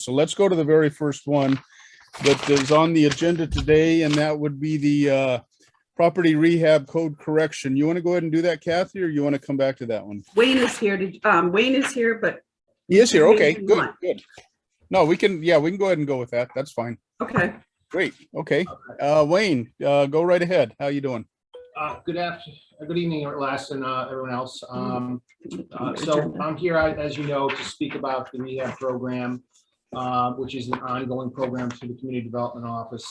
So let's go to the very first one that is on the agenda today, and that would be the property rehab code correction. You want to go ahead and do that, Kathy, or you want to come back to that one? Wayne is here. Wayne is here, but he is here. Okay, good, want. good. No, we can, yeah, we can go ahead and go with that. That's fine. Okay. Great. Okay. Wayne, go right ahead. How you doing? Good evening, Les, and everyone else. So I'm here, as you know, to speak about the rehab program, which is an ongoing program through the Community Development Office.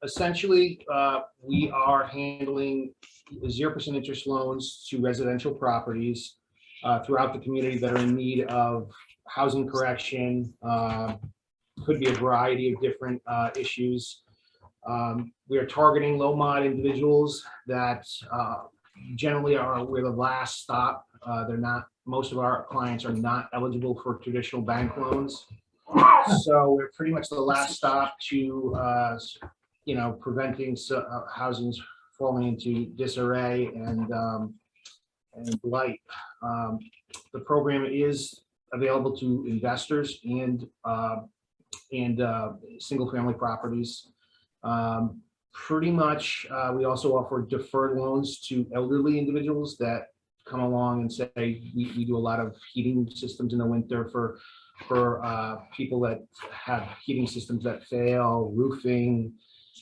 Essentially, we are handling 0% interest loans to residential properties throughout the community that are in need of housing correction. Could be a variety of different issues. We are targeting low mod individuals that generally we're the last stop. Most of our clients are not eligible for traditional bank loans. So we're pretty much the last stop to, preventing housing falling into disarray and blight. The program is available to investors and single family properties. Pretty much, we also offer deferred loans to elderly individuals that come along and say, we do a lot of heating systems in the winter for people that have heating systems that fail, roofing,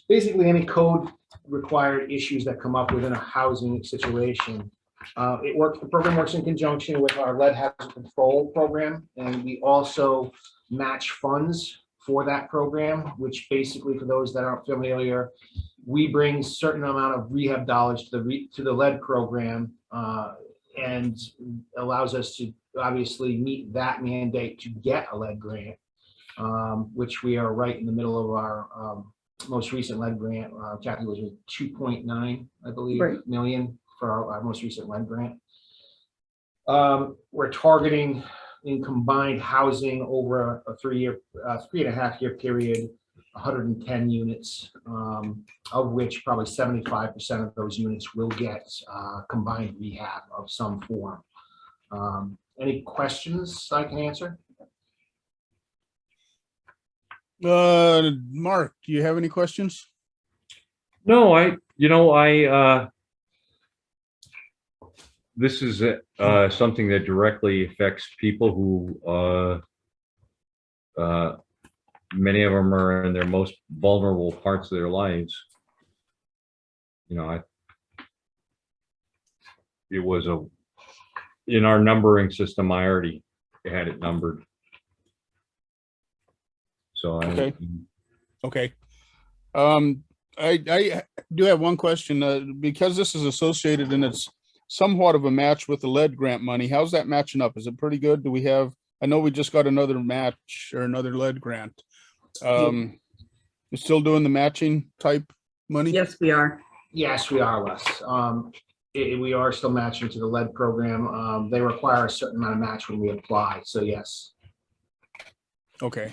basically any code required issues that come up within a housing situation. The program works in conjunction with our lead hazard control program, and we also match funds for that program, which basically, for those that aren't familiar, we bring certain amount of rehab dollars to the lead program, and allows us to obviously meet that mandate to get a lead grant, which we are right in the middle of our most recent lead grant. Kathy was 2.9, I believe, million for our most recent lead grant. We're targeting in combined housing over a 3.5 year period, 110 units, of which probably 75% of those units will get combined rehab of some form. Any questions I can answer? Mark, do you have any questions? No, this is something that directly affects people who many of them are in their most vulnerable parts of their lives. It was in our numbering system, I already had it numbered. So Okay. I do have one question, because this is associated and it's somewhat of a match with the lead grant money. How's that matching up? Is it pretty good? Do we have, I know we just got another match or another lead grant. You're still doing the matching type money? Yes, we are. Yes, we are, Les. We are still matching to the lead program. They require a certain amount of match when we apply. So yes. Okay.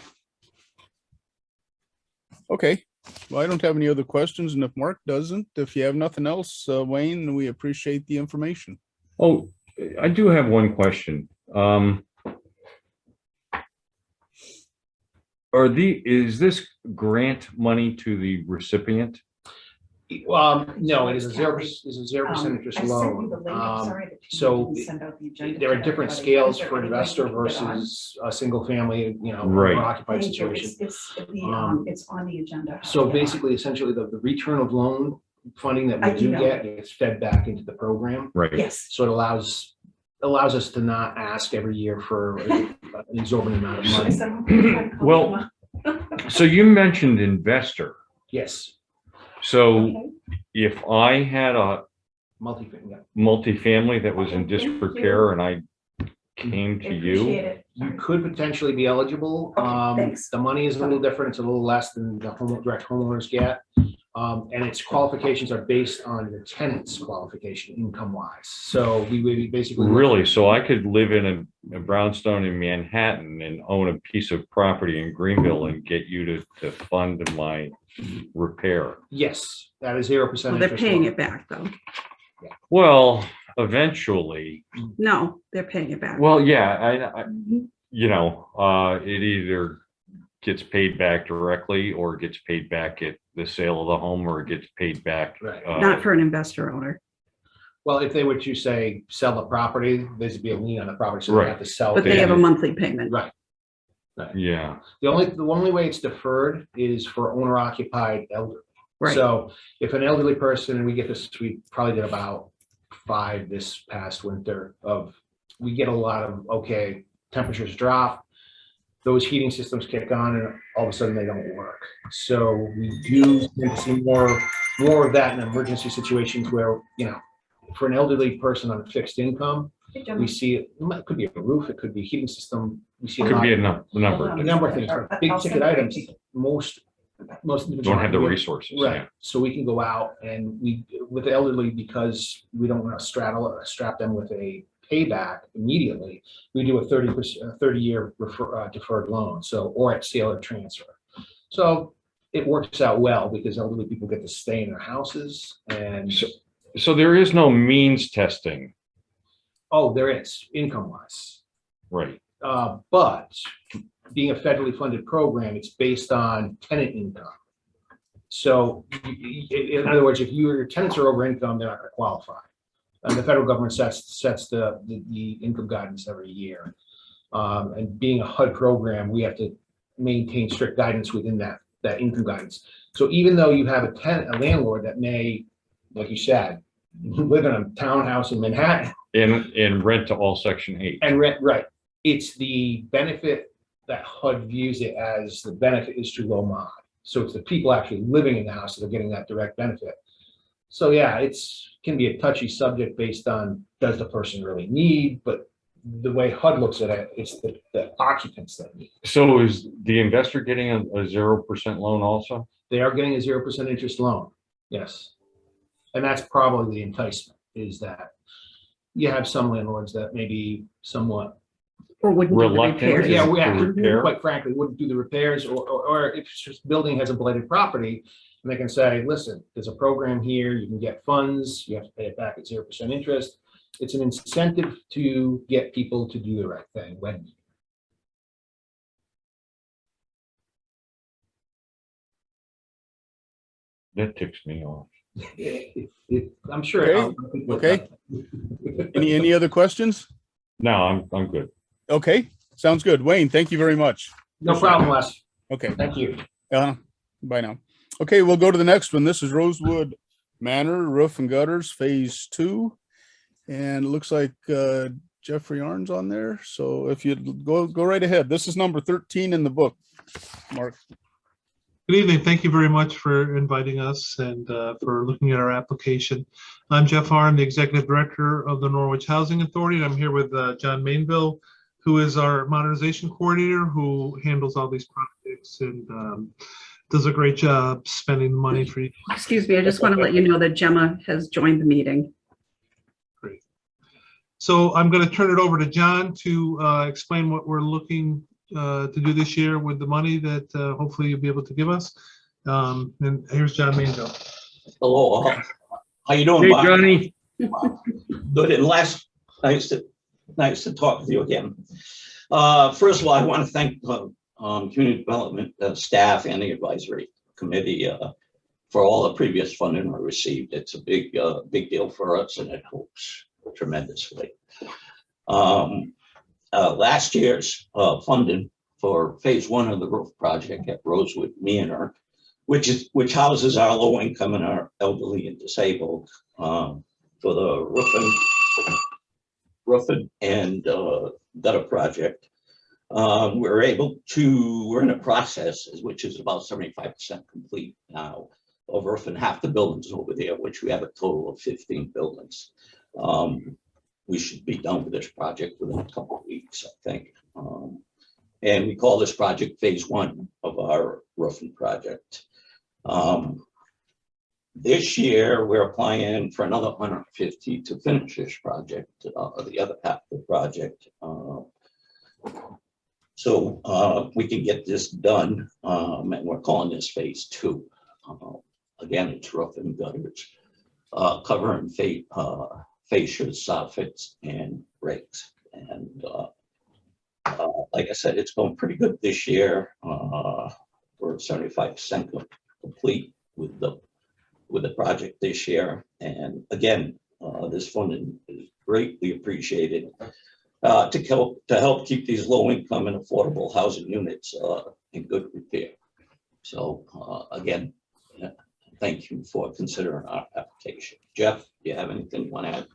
Okay. Well, I don't have any other questions. And if Mark doesn't, if you have nothing else, Wayne, we appreciate the information. Oh, I do have one question. Is this grant money to the recipient? No, it is a 0% interest loan. So there are different scales for investor versus a single family, Right. occupied situation. It's on the agenda. So basically, essentially, the return of loan funding that we do get is fed back into the program. Right. Yes. So it allows us to not ask every year for an exorbitant amount of money. Well, so you mentioned investor. Yes. So if I had a multifamily that was in disrepair and I came to you, you could potentially be eligible. The money is a little different. It's a little less than the direct homeowners get. And its qualifications are based on the tenant's qualification income wise. So we would basically really, so I could live in a brownstone in Manhattan and own a piece of property in Greenville and get you to fund my repair. Yes, that is 0%. Well, they're paying it back though. Well, eventually. No, they're paying it back. Well, yeah, it either gets paid back directly or it gets paid back at the sale of the home, or it gets paid back. Right. Not for an investor owner, Well, if they were to say, sell the property, there'd be a lien on the property, so they Right. have to sell. but they have a monthly payment. Right. Yeah, The only way it's deferred is for owner occupied elderly. Right. So if an elderly person, and we get this, we probably did about 5 this past winter we get a lot of, okay, temperatures drop, those heating systems kick on and all of a sudden they don't work. So we do tend to see more of that in emergency situations where, for an elderly person on a fixed income, we see it could be a roof, it could be a heating system. We see it could be a a number. number of things, but big ticket items, most individuals Don't have the aren't here. resources. Right, so we can go out and with the elderly, because we don't want to strap them with a payback immediately, we do a 30-year deferred loan, or at sale or transfer. So it works out well because elderly people get to stay in their houses and. So there is no means testing, Oh, there is, income-wise. right? But being a federally funded program, it's based on tenant income. So in other words, if your tenants are over income, they're not going to qualify. And the federal government sets the income guidance every year. And being a HUD program, we have to maintain strict guidance within that income guidance. So even though you have a landlord that may, like you said, live in a townhouse in Manhattan, In rent to all Section 8. and rent, right. It's the benefit that HUD views it as. The benefit is to low mod. So it's the people actually living in the house that are getting that direct benefit. So yeah, can be a touchy subject based on, does the person really need, but the way HUD looks at it, it's the occupants that need. So is the investor getting a 0% loan also? They are getting a 0% interest loan. Yes. And that's probably the enticement, is that you have some landlords that may be somewhat, Or wouldn't do the Reluctant repairs. yeah, to repair? quite frankly, wouldn't do the repairs, or if just building has a blighted property, and they can say, listen, there's a program here, you can get funds, you have to pay it back at 0% interest. It's an incentive to get people to do the right thing when. That ticks me off. I'm sure. Okay. Any other questions? No, I'm good. Okay, sounds good. Wayne, thank you very much. No problem, Les. Okay, Thank you. bye now. Okay, we'll go to the next one. This is Rosewood Manor Roof and Gutters Phase 2. And it looks like Jeffrey Arn's on there. So if you go right ahead. This is number 13 in the book, Mark. Good evening. Thank you very much for inviting us and for looking at our application. I'm Jeff Arn, the Executive Director of the Norwich Housing Authority. And I'm here with John Mainville, who is our Modernization Coordinator, who handles all these projects and does a great job spending the money for you. Excuse me, I just want to let you know that Gemma has joined the meeting. Great. So I'm going to turn it over to John to explain what we're looking to do this year with the money that hopefully you'll be able to give us. And here's John Mainville. Hello, all. How you doing, Hey, Bob? Johnny. Good, and Les, nice to talk with you again. First of all, I want to thank Community Development staff and the advisory committee for all the previous funding we received. It's a big deal for us, and it helps tremendously. Last year's funding for phase 1 of the roof project at Rosewood Manor, which houses our low income and our elderly and disabled, for the roofing and gutter project. We're in a process, which is about 75% complete now, of roofing half the buildings over there, which we have a total of 15 buildings. We should be done with this project within a couple of weeks, I think. And we call this project phase 1 of our roofing project. This year, we're applying for another 150 to finish this project, the other half of the project. So we can get this done, and we're calling this phase 2. Again, it's roof and gutters, covering fascias, soffits, and rakes. And Like I said, it's going pretty good this year. We're 75% complete with the project this year. And again, this funding is greatly appreciated to help keep these low income and affordable housing units in good repair. So again, thank you for considering our application. Jeff, do you have anything you want to add?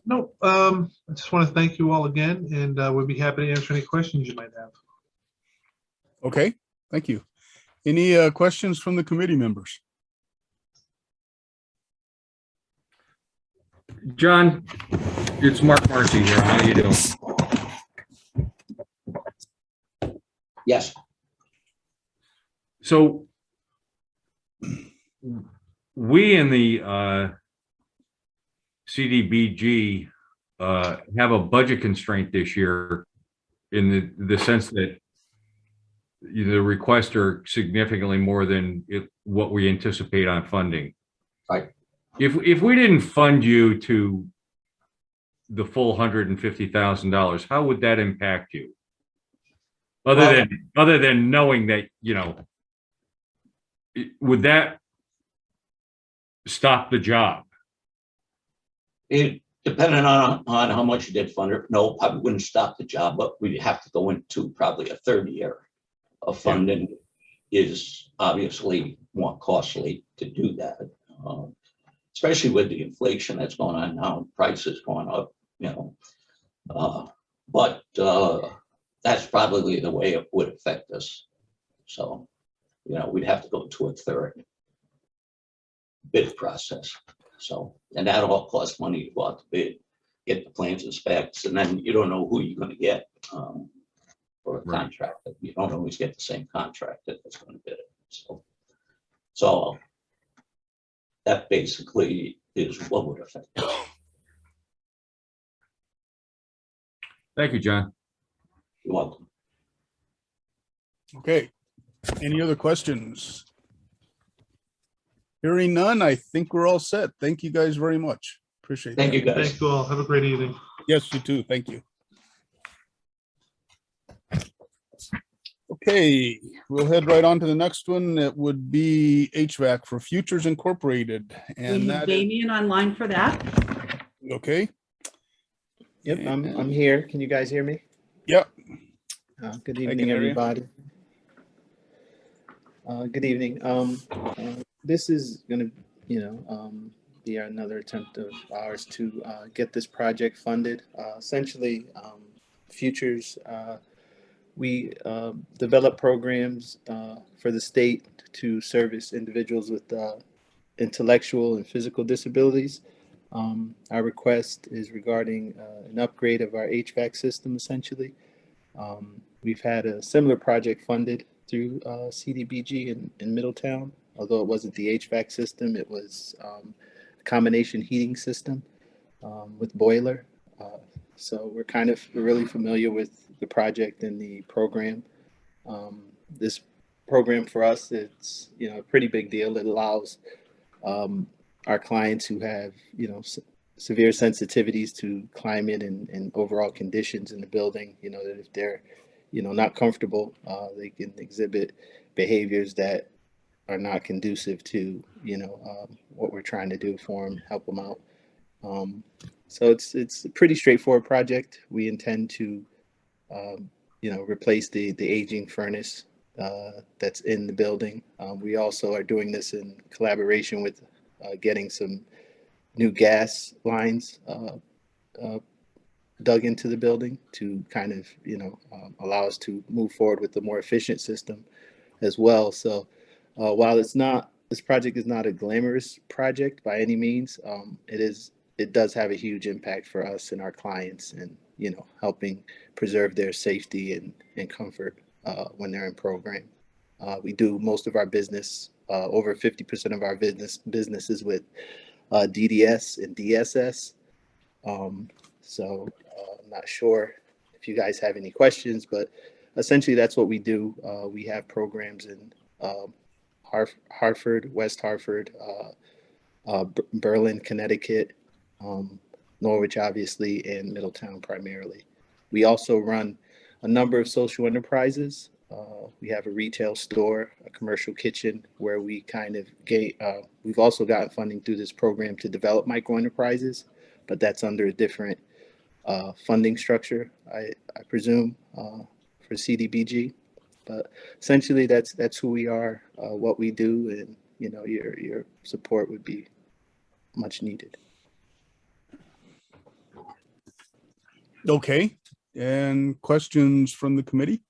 No, I just want to thank you all again, and we'd be happy to answer any questions you might have. Okay, thank you. Any questions from the committee members? John, it's Mark Marcy here. How you doing? Yes. So we in the CDBG have a budget constraint this year in the sense that the requests are significantly more than what we anticipate on funding. Right. If we didn't fund you to the full $150,000, how would that impact you? Other than knowing that, would that stop the job? It depending on how much you did fund it, no, probably wouldn't stop the job, but we'd have to go into probably a third year of funding. Is obviously more costly to do that, especially with the inflation that's going on now, prices going up, but that's probably the way it would affect us. So, we'd have to go to a third bid process. So, and that all costs money to go out to bid, get the plans and specs, and then you don't know who you're going to get for a contract. You don't always get the same contractor that's going to bid it. So that basically is what would affect it. Thank you, John. You're welcome. Okay, any other questions? Hearing none, I think we're all set. Thank you guys very much. Appreciate it. Thank you, guys. Thank you all. Have a great evening. Yes, you too. Thank you. Okay, we'll head right on to the next one. It would be HVAC for Futures Incorporated. We And have that is, Damien online for that. okay, Yep, I'm here. Can you guys hear me? yep. Good can evening, hear you. everybody. Good evening. This is going to, be another attempt of ours to get this project funded. Essentially, Futures, we develop programs for the state to service individuals with intellectual and physical disabilities. Our request is regarding an upgrade of our HVAC system, essentially. We've had a similar project funded through CDBG in Middletown, although it wasn't the HVAC system, it was a combination heating system with boiler. So we're really familiar with the project and the program. This program for us, it's a pretty big deal. It allows our clients who have severe sensitivities to climate and overall conditions in the building, that if they're not comfortable, they can exhibit behaviors that are not conducive to what we're trying to do for them, help them out. So it's a pretty straightforward project. We intend to replace the aging furnace that's in the building. We also are doing this in collaboration with getting some new gas lines dug into the building to kind of allow us to move forward with a more efficient system as well. So while this project is not a glamorous project by any means, it does have a huge impact for us and our clients, and helping preserve their safety and comfort when they're in program. We do most of our business, over 50% of our businesses with DDS and DSS. So I'm not sure if you guys have any questions, but essentially that's what we do. We have programs in Hartford, West Hartford, Berlin, Connecticut, Norwich, obviously, and Middletown primarily. We also run a number of social enterprises. We have a retail store, a commercial kitchen, where we kind of we've also gotten funding through this program to develop micro enterprises, but that's under a different funding structure, I presume, for CDBG. But essentially, that's who we are, what we do, and your support would be much needed. Okay, and questions from the committee?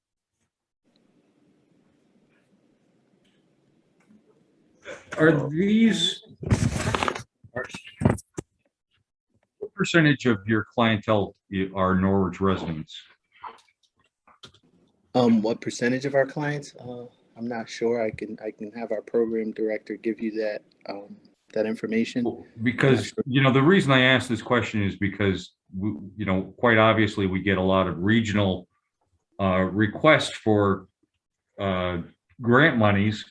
Are these, what percentage of your clientele are Norwich residents? What percentage of our clients? I'm not sure. I can have our program director give you that information. Because, the reason I ask this question is because, quite obviously we get a lot of regional requests for grant monies.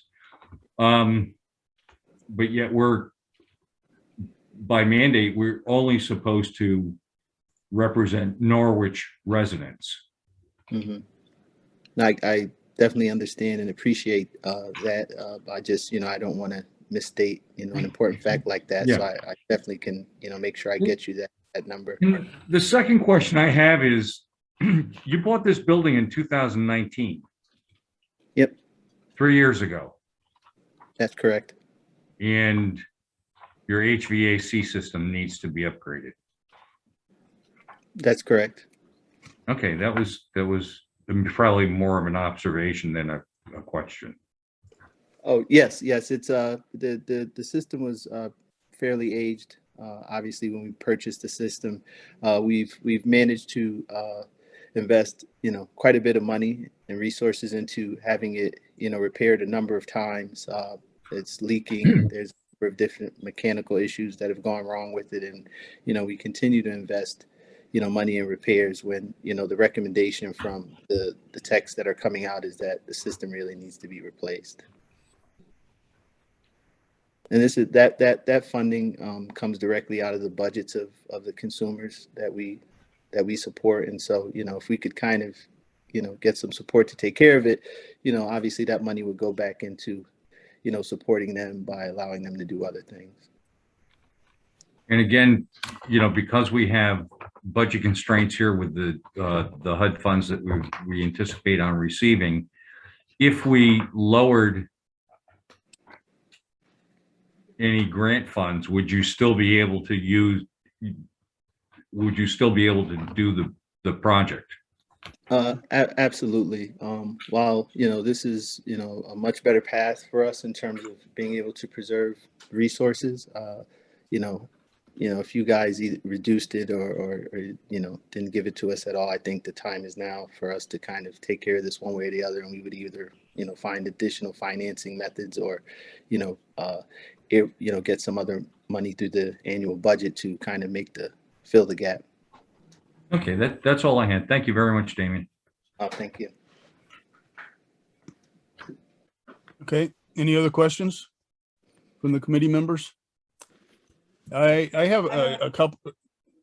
But yet by mandate, we're only supposed to represent Norwich residents. Mm-hmm. I definitely understand and appreciate that. I just, I don't want to misstate, an important fact like that. Yeah. So I definitely can, make sure I get you that number. And the second question I have is, you bought this building in 2019. Yep. 3 years ago. That's correct. And your HVAC system needs to be upgraded. That's correct. Okay, that was probably more of an observation than a question. Oh, yes. It's the system was fairly aged. Obviously, when we purchased the system, we've managed to invest quite a bit of money and resources into having it repaired a number of times. It's leaking. There's a number of different mechanical issues that have gone wrong with it, and we continue to invest money in repairs when the recommendation from the techs that are coming out is that the system really needs to be replaced. And this is that funding comes directly out of the budgets of the consumers that we support. And so if we could kind of get some support to take care of it, obviously that money would go back into supporting them by allowing them to do other things. And again, because we have budget constraints here with the HUD funds that we anticipate on receiving, if we lowered any grant funds, would you still be able to do the project? Absolutely. While this is a much better path for us in terms of being able to preserve resources, if you guys either reduced it or didn't give it to us at all, I think the time is now for us to kind of take care of this one way or the other, and we would either find additional financing methods or get some other money through the annual budget to kind of fill the gap. Okay, that's all I had. Thank you very much, Damien. Thank you. Okay, any other questions from the committee members? I have a couple.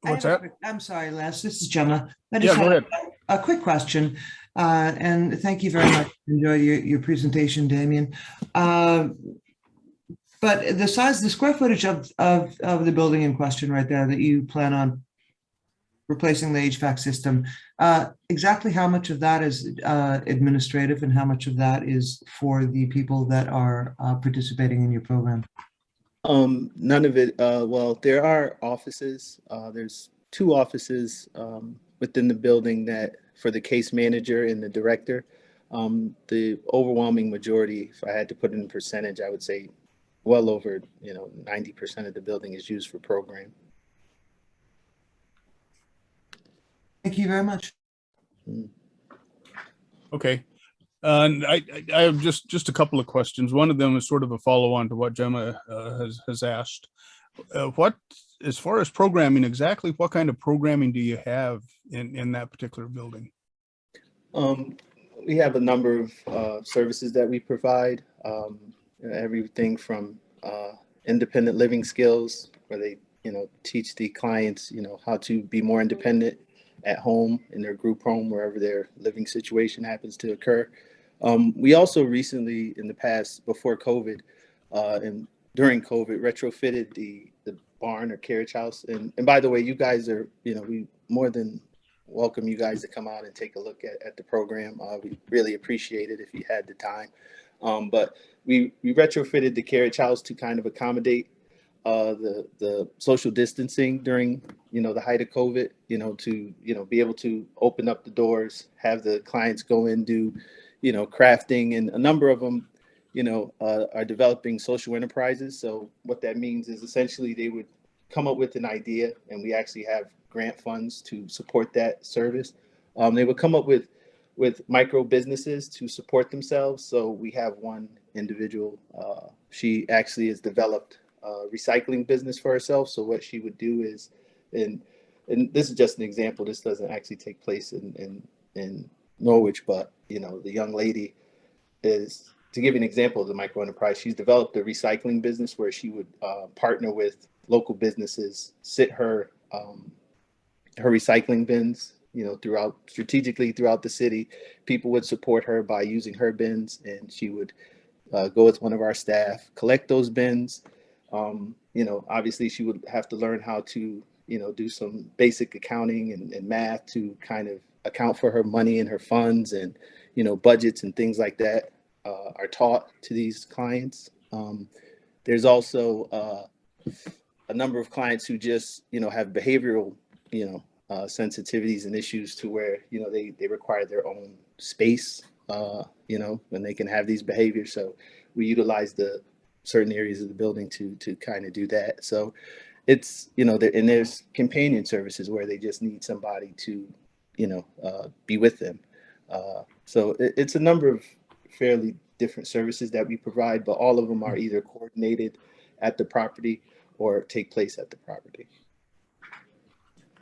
What's that? I'm sorry, Les, this is Gemma. I Yeah, just go have ahead. a quick question, and thank you very much. Enjoy your presentation, Damien. But the square footage of the building in question right there that you plan on replacing the HVAC system, exactly how much of that is administrative and how much of that is for the people that are participating in your program? None of it. Well, there are offices. There's 2 offices within the building that for the case manager and the director. The overwhelming majority, if I had to put it in percentage, I would say well over 90% of the building is used for program. Thank you very much. Okay. And I have just a couple of questions. One of them is sort of a follow-on to what Gemma has asked. As far as programming, exactly what kind of programming do you have in that particular building? We have a number of services that we provide. Everything from independent living skills, where they teach the clients how to be more independent at home, in their group home, wherever their living situation happens to occur. We also recently, in the past, before COVID and during COVID, retrofitted the barn or carriage house. And by the way, you guys are, we more than welcome you guys to come out and take a look at the program. We really appreciate it if you had the time. But we retrofitted the carriage house to kind of accommodate the social distancing during, the height of COVID, to, be able to open up the doors, have the clients go in, do, crafting, and a number of them, are developing social enterprises. So what that means is essentially they would come up with an idea, and we actually have grant funds to support that service. They would come up with micro businesses to support themselves. So we have one individual, she actually has developed a recycling business for herself. So what she would do is, and this is just an example, this doesn't actually take place in Norwich, but the young lady is, to give you an example of the micro enterprise, she's developed a recycling business where she would partner with local businesses, sit her recycling bins, strategically throughout the city. People would support her by using her bins, and she would go with one of our staff, collect those bins. Obviously she would have to learn how to, do some basic accounting and math to kind of account for her money and her funds, and, budgets and things like that are taught to these clients. There's also a number of clients who just, have behavioral, sensitivities and issues to where, they require their own space, when they can have these behaviors. So we utilize the certain areas of the building to kind of do that. So it's, and there's companion services where they just need somebody to, be with them. So it's a number of fairly different services that we provide, but all of them are either coordinated at the property or take place at the property.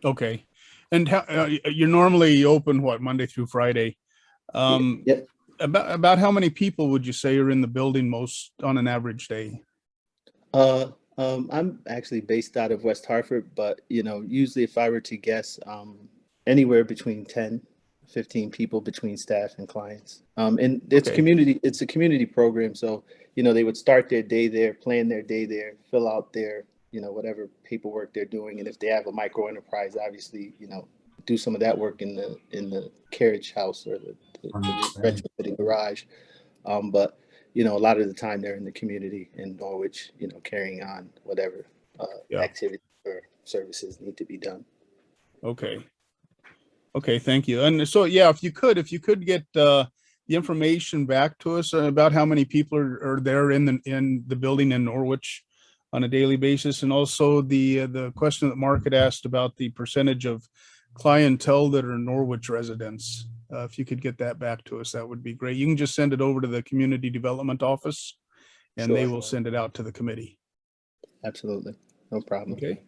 Okay. And how, you're normally open, what, Monday through Friday? Yep. About how many people would you say are in the building most on an average day? I'm actually based out of West Hartford, but usually if I were to guess, anywhere between 10, 15 people between staff and clients. And it's Okay. it's a community program. So, they would start their day there, plan their day there, fill out their, whatever paperwork they're doing. And if they have a micro enterprise, obviously, do some of that work in the carriage house or the retrofitted garage. But, a lot of the time they're in the community in Norwich, carrying on whatever Yeah. activity or services need to be done. Okay. Okay, thank you. And so, yeah, if you could get the information back to us about how many people are there in the building in Norwich on a daily basis, and also the question that Mark had asked about the percentage of clientele that are Norwich residents. If you could get that back to us, that would be great. You can just send it over to the community development office, and they Sure. will send it out to the committee. Absolutely. No problem. Okay.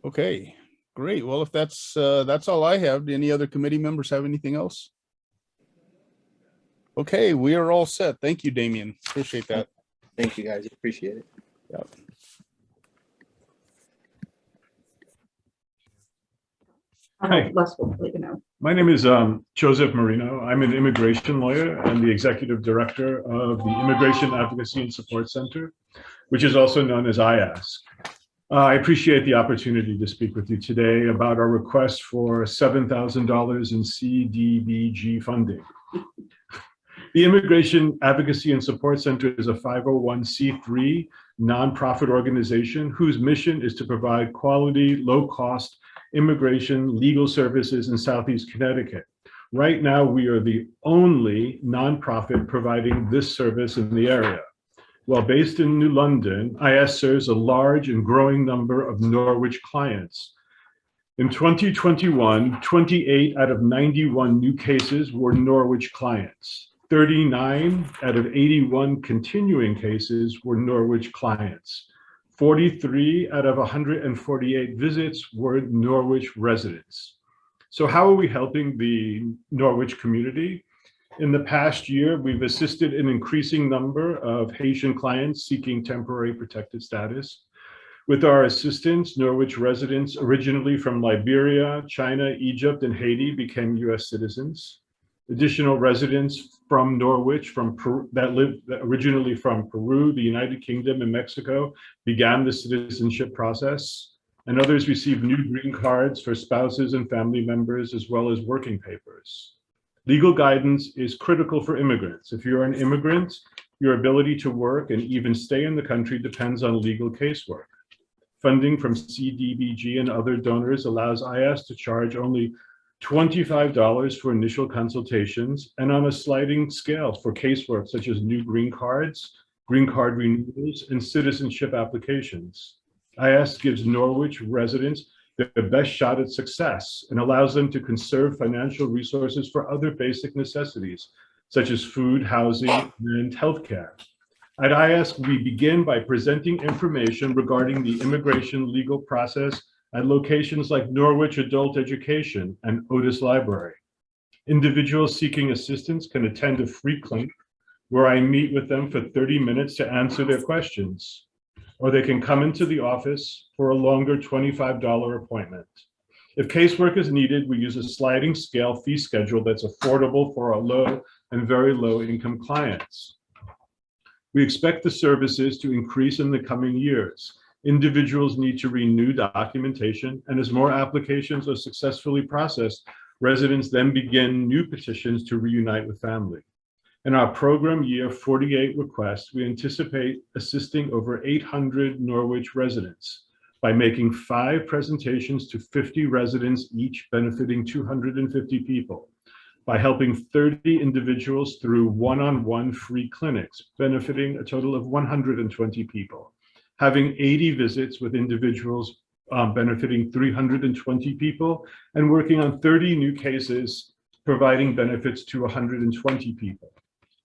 Okay, great. Well, if that's all I have. Do any other committee members have anything else? Okay, we are all set. Thank you, Damien. Appreciate that. Thank you, guys. Appreciate it. Yep. Les will let you know. My name is Joseph Marino. I'm an immigration lawyer and the executive director of the Immigration Advocacy and Support Center, which is also known as IASC. I appreciate the opportunity to speak with you today about our request for $7,000 in CDBG funding. The Immigration Advocacy and Support Center is a 501c3 nonprofit organization whose mission is to provide quality, low-cost immigration legal services in Southeast Connecticut. Right now, we are the only nonprofit providing this service in the area. While based in New London, IS serves a large and growing number of Norwich clients. In 2021, 28 out of 91 new cases were Norwich clients. 39 out of 81 continuing cases were Norwich clients. 43 out of 148 visits were Norwich residents. So how are we helping the Norwich community? In the past year, we've assisted an increasing number of Haitian clients seeking temporary protected status. With our assistance, Norwich residents originally from Liberia, China, Egypt, and Haiti became US citizens. Additional residents from Norwich that lived originally from Peru, the United Kingdom, and Mexico began the citizenship process, and others received new green cards for spouses and family members, as well as working papers. Legal guidance is critical for immigrants. If you're an immigrant, your ability to work and even stay in the country depends on legal casework. Funding from CDBG and other donors allows IS to charge only $25 for initial consultations and on a sliding scale for casework such as new green cards, green card renewals, and citizenship applications. IS gives Norwich residents the best shot at success and allows them to conserve financial resources for other basic necessities, such as food, housing, and healthcare. At IS, we begin by presenting information regarding the immigration legal process at locations like Norwich Adult Education and Otis Library. Individuals seeking assistance can attend a free clinic where I meet with them for 30 minutes to answer their questions, or they can come into the office for a longer $25 appointment. If casework is needed, we use a sliding scale fee schedule that's affordable for our low and very low income clients. We expect the services to increase in the coming years. Individuals need to renew documentation, and as more applications are successfully processed, residents then begin new petitions to reunite with family. In our program year 48 request, we anticipate assisting over 800 Norwich residents by making 5 presentations to 50 residents, each benefiting 250 people, by helping 30 individuals through one-on-one free clinics, benefiting a total of 120 people, having 80 visits with individuals benefiting 320 people, and working on 30 new cases, providing benefits to 120 people.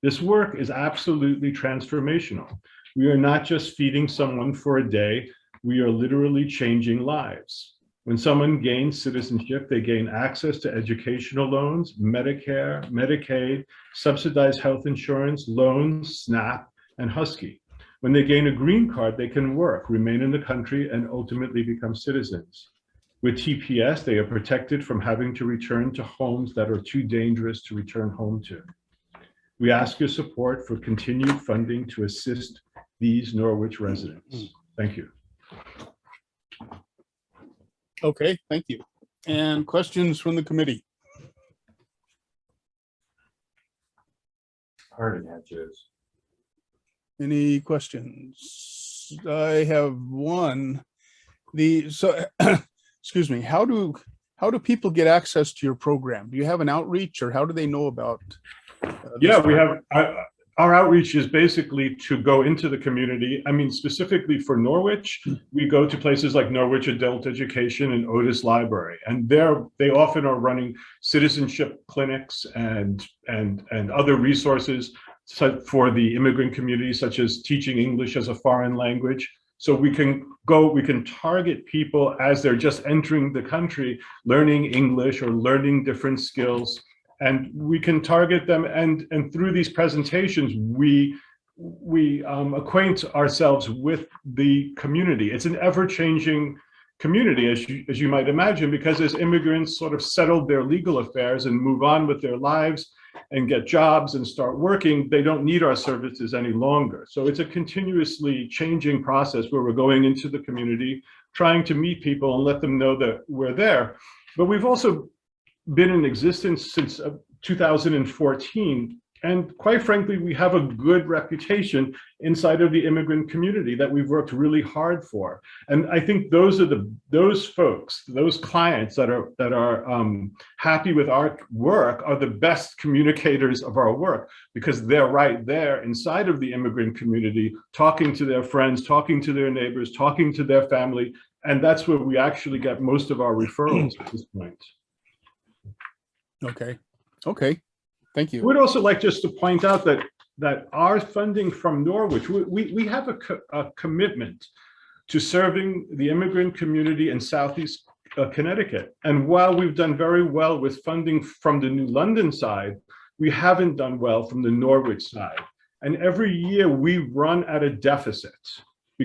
This work is absolutely transformational. We are not just feeding someone for a day, we are literally changing lives. When someone gains citizenship, they gain access to educational loans, Medicare, Medicaid, subsidized health insurance, loans, SNAP, and Husky. When they gain a green card, they can work, remain in the country, and ultimately become citizens. With TPS, they are protected from having to return to homes that are too dangerous to return home to. We ask your support for continued funding to assist these Norwich residents. Thank you. Okay, thank you. And questions from the committee? Hard hatches. Any questions? I have one. Excuse me, how do people get access to your program? Do you have an outreach, or how do they know about? Yeah, we have, our outreach is basically to go into the community. I mean, specifically for Norwich, we go to places like Norwich Adult Education and Otis Library, and they often are running citizenship clinics and other resources for the immigrant community, such as teaching English as a foreign language. So we can target people as they're just entering the country, learning English or learning different skills. And we can target them, and through these presentations, we acquaint ourselves with the community. It's an ever-changing community, as you might imagine, because as immigrants sort of settle their legal affairs and move on with their lives and get jobs and start working, they don't need our services any longer. So it's a continuously changing process where we're going into the community, trying to meet people and let them know that we're there. But we've also been in existence since 2014. And quite frankly, we have a good reputation inside of the immigrant community that we've worked really hard for. And I think those are those folks, those clients that are happy with our work are the best communicators of our work, because they're right there inside of the immigrant community, talking to their friends, talking to their neighbors, talking to their family. And that's where we actually get most of our referrals at this point. Okay, thank you. I would also like just to point out that our funding from Norwich, we have a commitment to serving the immigrant community in Southeast Connecticut. And while we've done very well with funding from the New London side, we haven't done well from the Norwich side. And every year we run at a deficit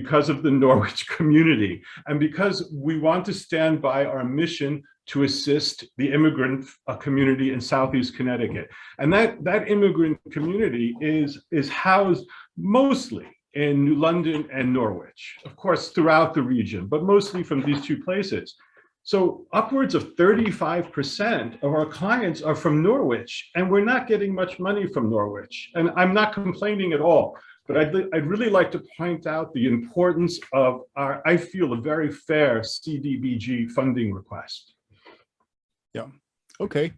because of the Norwich community, and because we want to stand by our mission to assist the immigrant community in Southeast Connecticut. And that immigrant community is housed mostly in New London and Norwich, of course, throughout the region, but mostly from these two places. So upwards of 35% of our clients are from Norwich, and we're not getting much money from Norwich. And I'm not complaining at all, but I'd really like to point out the importance of our, I feel, a very fair CDBG funding request. Yeah. Okay.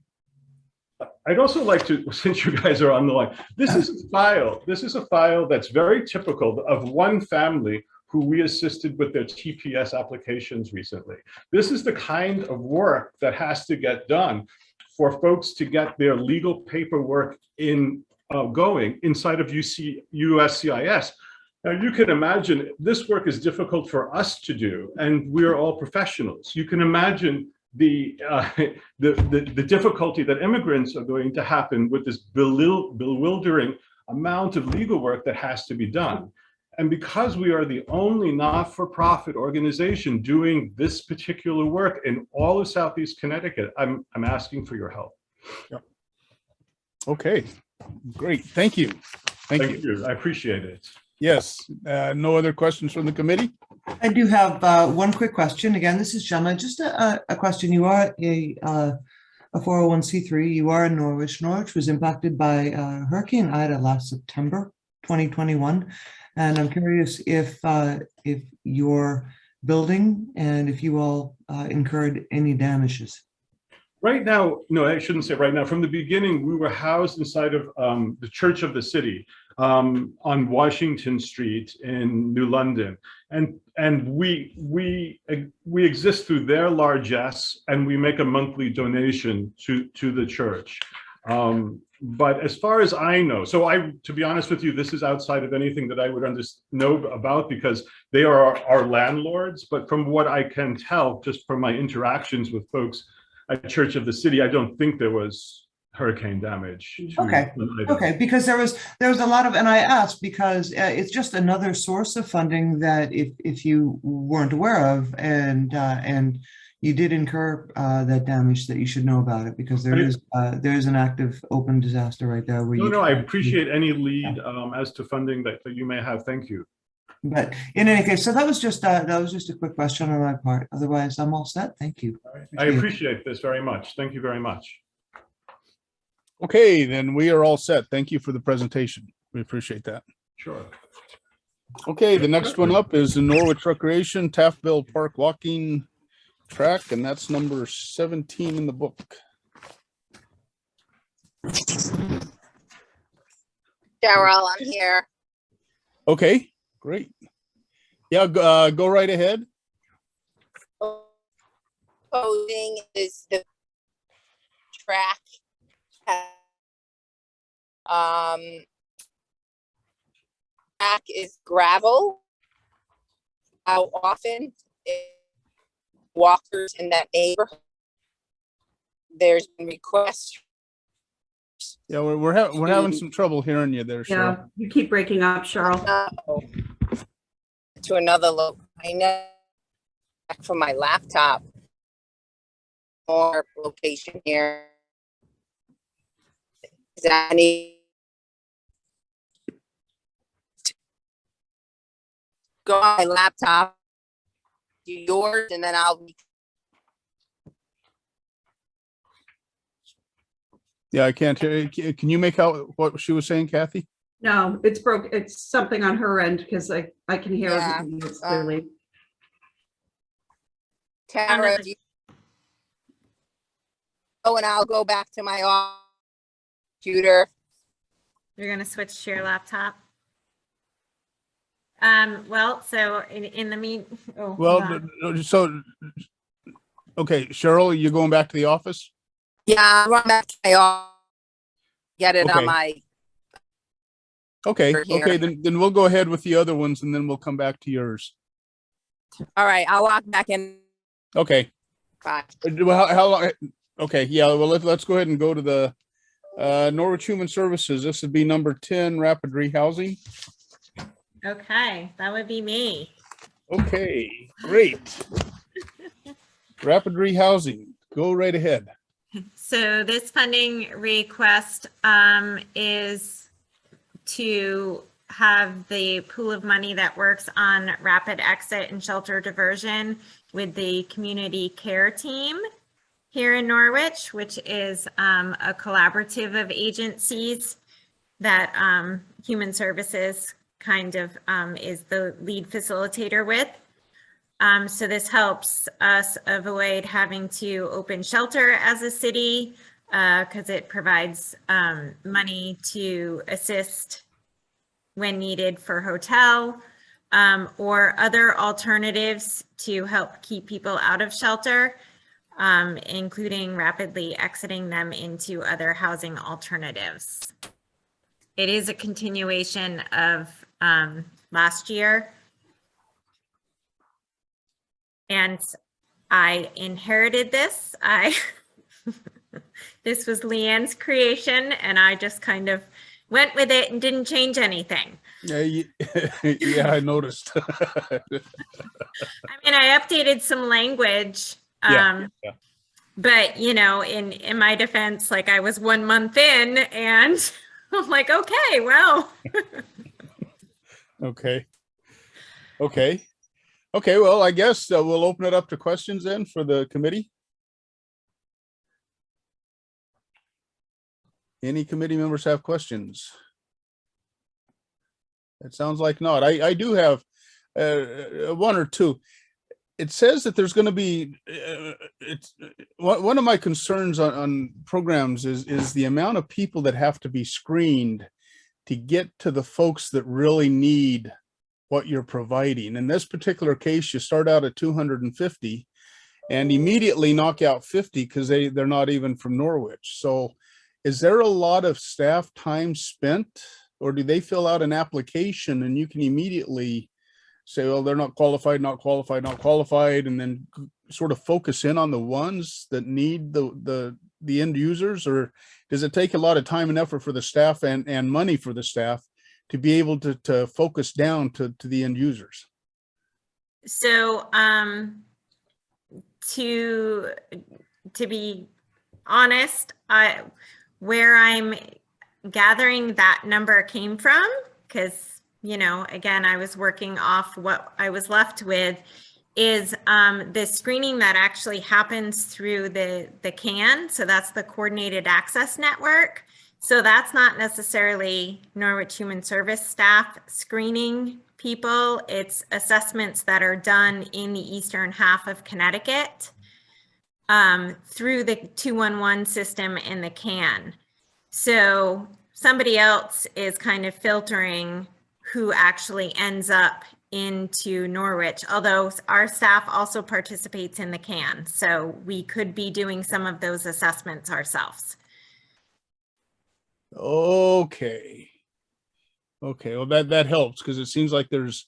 I'd also like to, since you guys are on the line, this is a file that's very typical of one family who we assisted with their TPS applications recently. This is the kind of work that has to get done for folks to get their legal paperwork going inside of USCIS. Now, you can imagine this work is difficult for us to do, and we're all professionals. You can imagine the difficulty that immigrants are going to happen with this bewildering amount of legal work that has to be done. And because we are the only not-for-profit organization doing this particular work in all of Southeast Connecticut, I'm asking for your help. Yep. Okay, great. Thank you. Thank you. I appreciate it. Yes. No other questions from the committee? I do have one quick question. Again, this is Gemma. Just a question. You are a 401c3. You are in Norwich. Norwich was impacted by Hurricane Ida last September 2021. And I'm curious if your building and if you all incurred any damages. Right now, no, I shouldn't say right now. From the beginning, we were housed inside of the Church of the City on Washington Street in New London, and we exist through their largesse, and we make a monthly donation to the church. But as far as I know, to be honest with you, this is outside of anything that I would know about, because they are our landlords. But from what I can tell, just from my interactions with folks at Church of the City, I don't think there was hurricane damage. Okay, because there was a lot of, and I asked because it's just another source of funding that if you weren't aware of, and you did incur that damage, that you should know about it, because there is an active open disaster right there. Where I appreciate any lead as to funding that you may have. Thank you. But in any case, so that was just a quick question on my part. Otherwise, I'm all set. Thank you. I appreciate this very much. Thank you very much. Okay, then we are all set. Thank you for the presentation. We appreciate that. Sure. Okay, the next one up is the Norwich Recreation Taffville Park Walking Track, and that's number 17 in the book. Cheryl, I'm here. Okay, great. Yeah, go right ahead. Posing is the track. Track is gravel. How often walkers in that neighborhood? There's been requests. Yeah, we're having some trouble hearing you there, Cheryl. Yeah, you keep breaking up, Cheryl. To another look. I know from my laptop. More location here. Is that any? Go on my laptop, do yours, and then I'll. Yeah, I can't hear. Can you make out what she was saying, Kathy? No, it's broke. It's something on her end, because I can hear everything else clearly. Tara, and I'll go back to my computer. You're going to switch to your laptop. Well, so in the okay, Cheryl, you're going back to the office? Yeah, I'll run back to my office. Get it on my. Okay, then we'll go ahead with the other ones, and then we'll come back to yours. All right, I'll log back in. Okay. Bye. Well, how long? Okay, yeah. Well, let's go ahead and go to the Norwich Human Services. This would be number 10, rapid rehousing. Okay, that would be me. Okay, great. Rapid rehousing, go right ahead. So this funding request is to have the pool of money that works on rapid exit and shelter diversion with the community care team here in Norwich, which is a collaborative of agencies that Human Services kind of is the lead facilitator with. So this helps us avoid having to open shelter as a city because it provides money to assist when needed for hotel or other alternatives to help keep people out of shelter, including rapidly exiting them into other housing alternatives. It is a continuation of last year. And I inherited this. This was Leanne's creation, and I just kind of went with it and didn't change anything. Yeah, yeah, I noticed. I mean, I updated some language, Yeah. but you know, in my defense, like I was 1 month in, and I'm like, okay, well. Okay. Okay, well, I guess we'll open it up to questions then for the committee. Any committee members have questions? It sounds like not. I do have one or two. It says that there's going to be, it's one of my concerns on programs is the amount of people that have to be screened to get to the folks that really need what you're providing. In this particular case, you start out at 250 and immediately knock out 50 because they're not even from Norwich. So is there a lot of staff time spent, or do they fill out an application and you can immediately say, well, they're not qualified, not qualified, not qualified, and then sort of focus in on the ones that need the end users? Or does it take a lot of time and effort for the staff and money for the staff to be able to focus down to the end users? So to be honest, where I'm gathering that number came from, because, you know, again, I was working off what I was left with, is the screening that actually happens through the CAN. So that's the Coordinated Access Network. So that's not necessarily Norwich Human Service staff screening people. It's assessments that are done in the eastern half of Connecticut through the 211 system in the CAN. So somebody else is kind of filtering who actually ends up into Norwich, although our staff also participates in the CAN. So we could be doing some of those assessments ourselves. Okay, well, that helps, because it seems like there's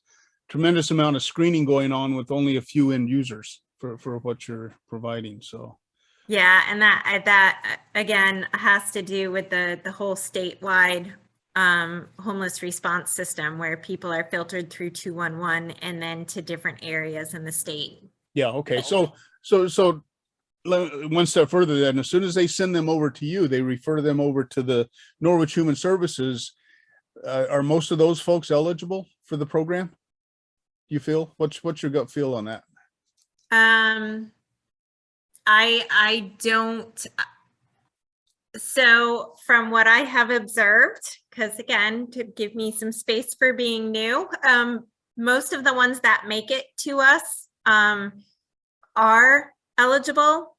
tremendous amount of screening going on with only a few end users for what you're providing. So yeah, and that again has to do with the whole statewide homeless response system, where people are filtered through 211 and then to different areas in the state. yeah, okay, so one step further, then as soon as they send them over to you, they refer them over to the Norwich Human Services. Are most of those folks eligible for the program? You feel? What's your gut feel on that? I don't. So from what I have observed, because again, to give me some space for being new, most of the ones that make it to us are eligible.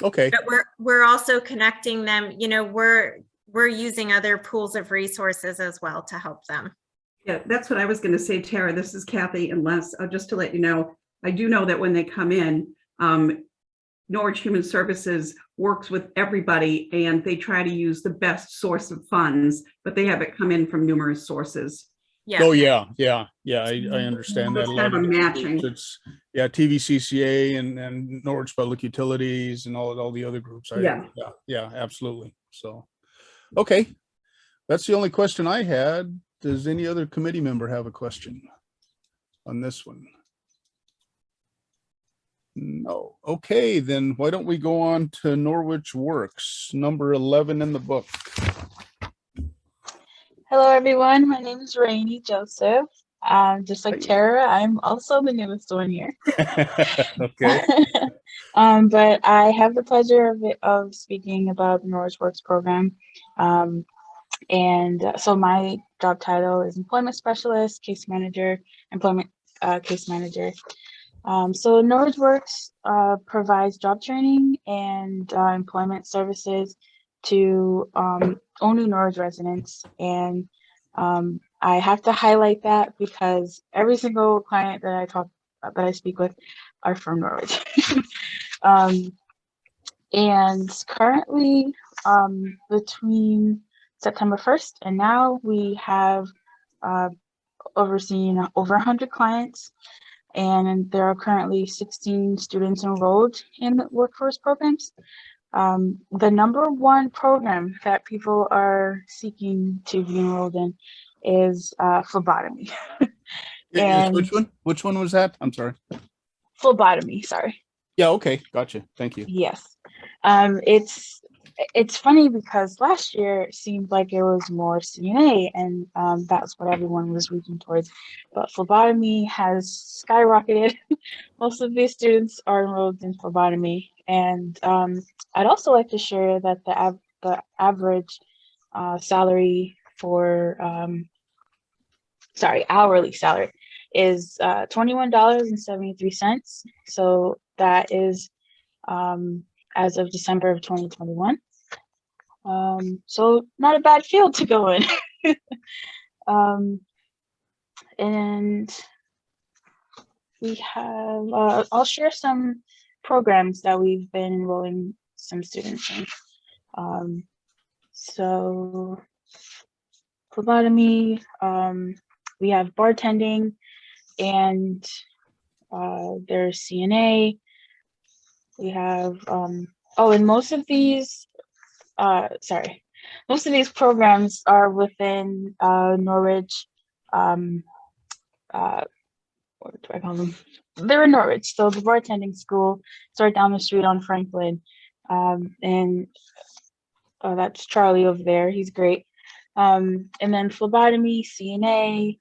Okay. But we're also connecting them, you know, we're using other pools of resources as well to help them. Yeah, that's what I was going to say, Tara. This is Kathy and Les. Just to let you know, I do know that when they come in, Norwich Human Services works with everybody and they try to use the best source of funds, but they have it come in from numerous sources. Yeah. Oh, yeah. I understand that. It's kind of a matching. It's TVCCA and Norwich Public Utilities and all the other groups. Yeah, absolutely. So, okay. That's the only question I had. Does any other committee member have a question on this one? No. Okay, then why don't we go on to Norwich Works, number 11 in the book. Hello, everyone. My name is Rainey Joseph. Just like Hi. Tara, I'm also the newest one here. Okay. But I have the pleasure of speaking about the Norwich Works program. So my job title is employment specialist, case manager, employment case manager. So Norwich Works provides job training and employment services to only Norwich residents. And I have to highlight that because every single client that I speak with are from Norwich. And currently, between September 1st and now, we have overseen over 100 clients, and there are currently 16 students enrolled in the workforce programs. The number one program that people are seeking to be enrolled in is phlebotomy. Yes, which one? Which one was that? I'm sorry. Phlebotomy, sorry. Yeah, okay, gotcha. Thank you. Yes. It's funny because last year it seemed like it was more CNA, and that's what everyone was reaching towards. But phlebotomy has skyrocketed. Most of these students are enrolled in phlebotomy, and I'd also like to share that the average salary for hourly salary is $21.73. So that is as of December of 2021. So not a bad field to go in. And we have, I'll share some programs that we've been enrolling some students in. So phlebotomy, we have bartending, and there's CNA. We have, and most of these programs are within Norwich. What do I call them? They're in Norwich. So the bartending school is right down the street on Franklin. And that's Charlie over there. He's great. And then phlebotomy, CNA,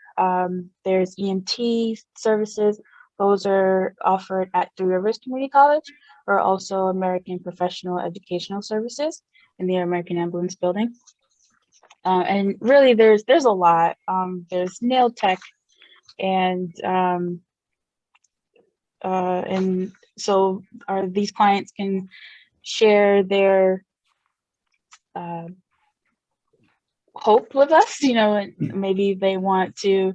there's EMT services. Those are offered at Three Rivers Community College, or also American Professional Educational Services in the American Ambulance building. And really there's a lot. There's nail tech, and so these clients can share their hope with us, and maybe they want to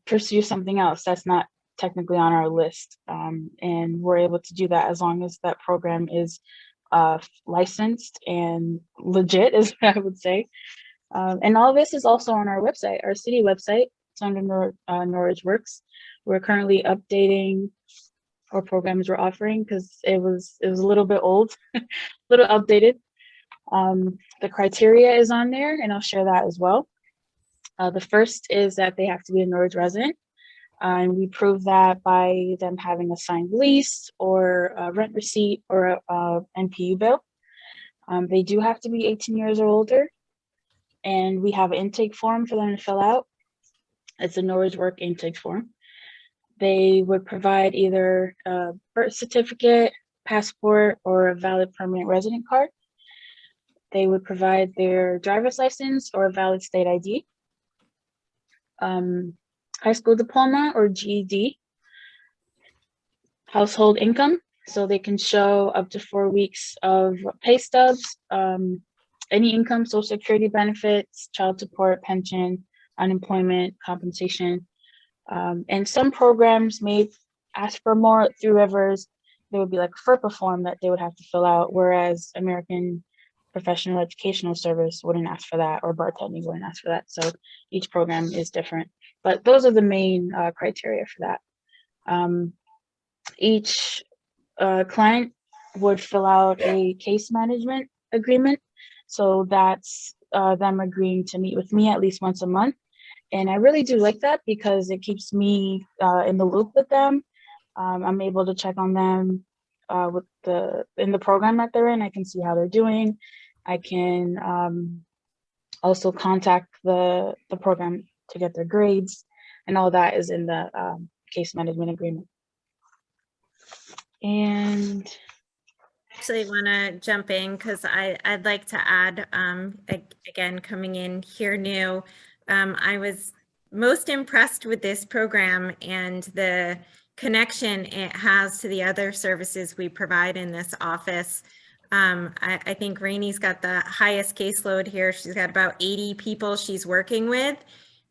pursue something else that's not technically on our list, and we're able to do that as long as that program is licensed and legit, is what I would say. And all of this is also on our website, our city website. It's under Norwich Works. We're currently updating our programs we're offering because it was a little bit old, a little outdated. The criteria is on there, and I'll share that as well. The first is that they have to be a Norwich resident, and we prove that by them having a signed lease or a rent receipt or a NPU bill. They do have to be 18 years or older, and we have an intake form for them to fill out. It's a Norwich Work intake form. They would provide either a birth certificate, passport, or a valid permanent resident card. They would provide their driver's license or a valid state ID, high school diploma or GED, household income, so they can show up to 4 weeks of pay stubs, any income, social security benefits, child support, pension, unemployment, compensation. And some programs may ask for more. Through Rivers, there would be like a FERPA form that they would have to fill out, whereas American Professional Educational Service wouldn't ask for that, or bartending wouldn't ask for that. So each program is different, but those are the main criteria for that. Each client would fill out a case management agreement. So that's them agreeing to meet with me at least once a month. And I really do like that because it keeps me in the loop with them. I'm able to check on them in the program that they're in. I can see how they're doing. I can also contact the program to get their grades, and all that is in the case management agreement. And Actually want to jump in because I'd like to add, again, coming in here new, I was most impressed with this program and the connection it has to the other services we provide in this office. I think Rainey's got the highest caseload here. She's got about 80 people she's working with,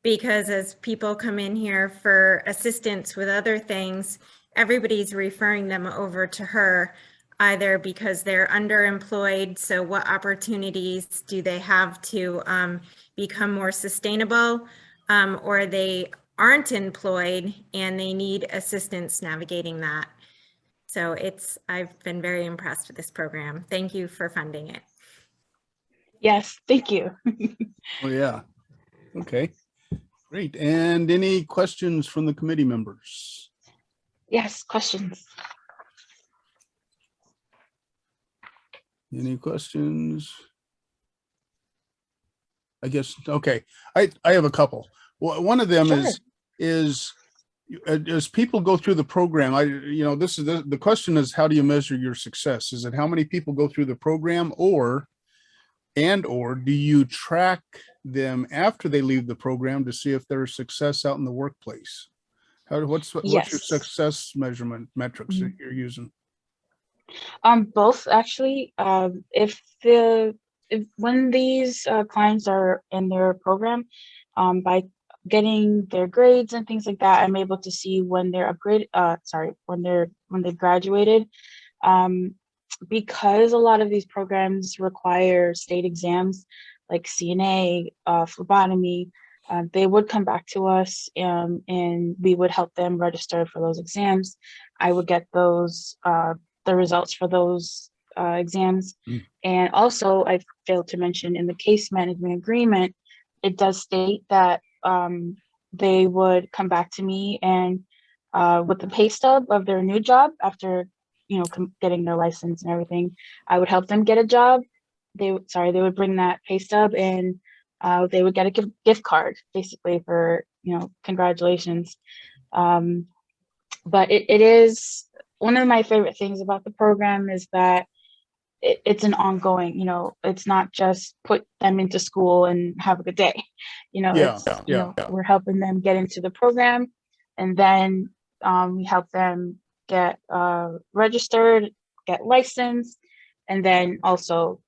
because as people come in here for assistance with other things, everybody's referring them over to her, either because they're underemployed. So what opportunities do they have to become more sustainable, or they aren't employed and they need assistance navigating that. So I've been very impressed with this program. Thank you for funding it. yes, thank you. Oh, yeah. Okay, great. And any questions from the committee members? Yes, questions. Any questions? I guess, okay. I have a couple. One of them Sure. is as people go through the program, this is the question is, how do you measure your success? Is it how many people go through the program, or do you track them after they leave the program to see if there's success out in the workplace? What's your Yes. success measurement metrics that you're using? Both actually. When these clients are in their program, by getting their grades and things like that, I'm able to see when they're when they graduated. Because a lot of these programs require state exams like CNA, phlebotomy, they would come back to us, and we would help them register for those exams. I would get those the results for those exams. And also, I failed to mention, in the case management agreement, it does state that they would come back to me and with the pay stub of their new job after getting their license and everything. I would help them get a job. They would bring that pay stub, and they would get a gift card, basically, for congratulations. But it is one of my favorite things about the program is that it's an ongoing, it's not just put them into school and have a good day. We're helping them get into the program, and then we help them get registered, get licensed, and then also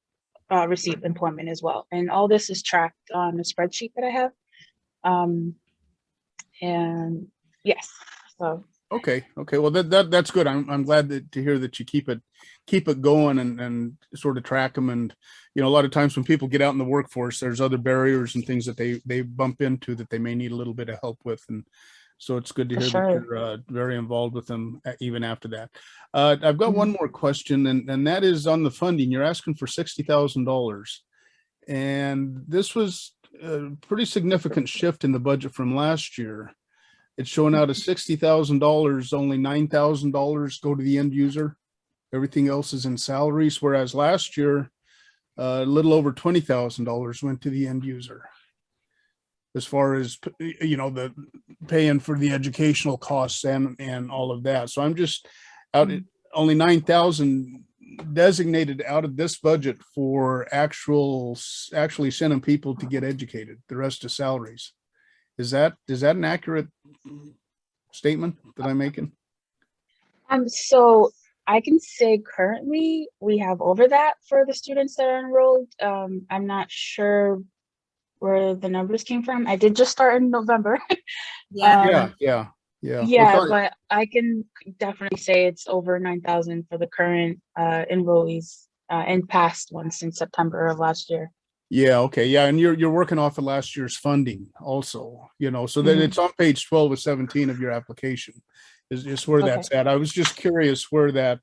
receive employment as well. And all this is tracked on a spreadsheet that I have. And yes, so. Okay. Well, that's good. I'm glad to hear that you keep it going and sort of track them. And a lot of times when people get out in the workforce, there's other barriers and things that they bump into that they may need a little bit of help with. And so it's good to hear that you're very involved with them even after that. I've got one more question, and that is on the funding. You're asking for $60,000, and this was a pretty significant shift in the budget from last year. It's showing out of $60,000, only $9,000 go to the end user. Everything else is in salaries, whereas last year, a little over $20,000 went to the end user. As far as, the paying for the educational costs and all of that. So I'm just only 9,000 designated out of this budget for actually sending people to get educated. The rest is salaries. Is that an accurate statement that I'm making? So I can say currently we have over that for the students that are enrolled. I'm not sure where the numbers came from. I did just start in November. Yeah. But I can definitely say it's over 9,000 for the current enrollees and past ones since September of last year. Yeah. Okay. Yeah. And you're working off of last year's funding also, so that it's on page 12 of 17 of your application is where that's at. I was just curious where that,